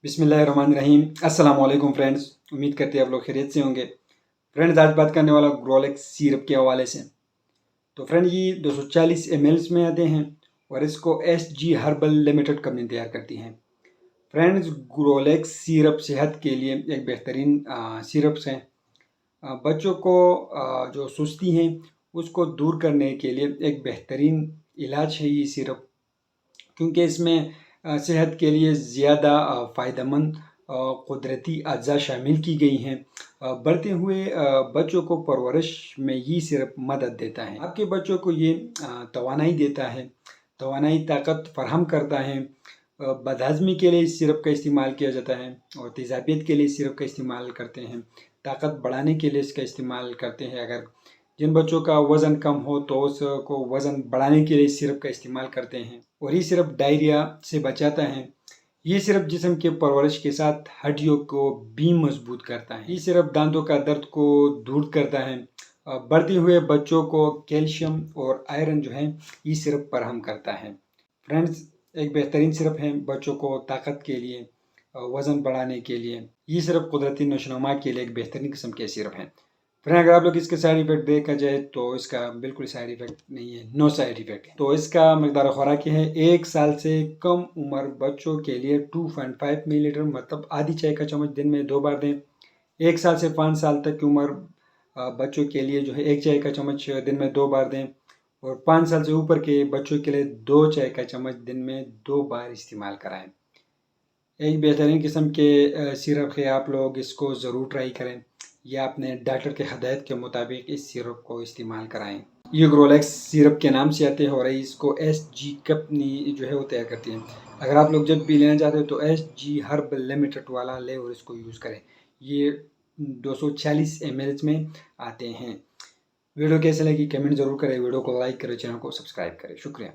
बिस्मिल्लाहिर्रहमानिर्रहीम। अस्सलाम वालेकुम फ्रेंड्स, उम्मीद करते हैं आप लोग खैरियत से होंगे। फ्रेंड्स, आज बात करने वाला ग्रोलेक्स सिरप के हवाले से। तो फ्रेंड, ये 240 ml में आते हैं और इसको SG हर्बल लिमिटेड कंपनी तैयार करती है। फ्रेंड्स, ग्रोलेक्स सिरप सेहत के लिए एक बेहतरीन सिरप्स हैं। बच्चों को जो सुस्ती हैं उसको दूर करने के लिए एक बेहतरीन इलाज है ये सिरप, क्योंकि इसमें सेहत के लिए ज़्यादा फ़ायदेमंद कुदरती अज्जा शामिल की गई हैं। बढ़ते हुए बच्चों को परवरिश में ये सिरप मदद देता है। आपके बच्चों को ये तवानाई देता है, तवानाई ताकत फराहम करता है। बदहज़मी के लिए इस सिरप का इस्तेमाल किया जाता है और तेज़ाबियत के लिए इस सिरप का इस्तेमाल करते हैं। ताकत बढ़ाने के लिए इसका इस्तेमाल करते हैं। अगर जिन बच्चों का वज़न कम हो तो उसको वज़न बढ़ाने के लिए इस सिरप का इस्तेमाल करते हैं। और ये सिरप डायरिया से बचाता है। ये सिरप जिस्म के परवरिश के साथ हड्डियों को भी मजबूत करता है। ये सिरप दांतों का दर्द को दूर करता है। बढ़ते हुए बच्चों को कैल्शियम और आयरन जो है ये सिरप फराहम करता है। फ्रेंड्स, एक बेहतरीन सिरप है बच्चों को ताकत के लिए, वज़न बढ़ाने के लिए। ये सिरप कुदरती नशोनुमा के लिए एक बेहतरीन किस्म के सिरप है। फ्रेंड, अगर आप लोग इसके साइड इफेक्ट देखा जाए तो इसका बिल्कुल साइड इफेक्ट नहीं है, नो साइड इफेक्ट है। तो इसका मकदार खुराक है 1 साल से कम उम्र बच्चों के लिए 2.5 मिलीलीटर, मतलब आधी चाय का चम्मच दिन में 2 बार दें। 1 साल से 5 साल तक की उम्र बच्चों के लिए जो है 1 चाय का चम्मच दिन में 2 बार दें। और 5 साल से ऊपर के बच्चों के लिए 2 चाय का चम्मच दिन में 2 बार इस्तेमाल कराएं। एक बेहतरीन किस्म के सिरप है, आप लोग इसको ज़रूर ट्राई करें या अपने डॉक्टर के हदायत के मुताबिक इस सिरप को इस्तेमाल कराएं। ये ग्रोलेक्स सिरप के नाम से आते हैं और इसको SG कंपनी जो है वो तैयार करती है। अगर आप लोग जब भी लेना चाहते हो तो SG हर्बल लिमिटेड वाला ले और इसको यूज़ करें। ये 240 ml में आते हैं। वीडियो कैसे लगी कमेंट ज़रूर करें, वीडियो को लाइक करें, चैनल को सब्सक्राइब करें। शुक्रिया।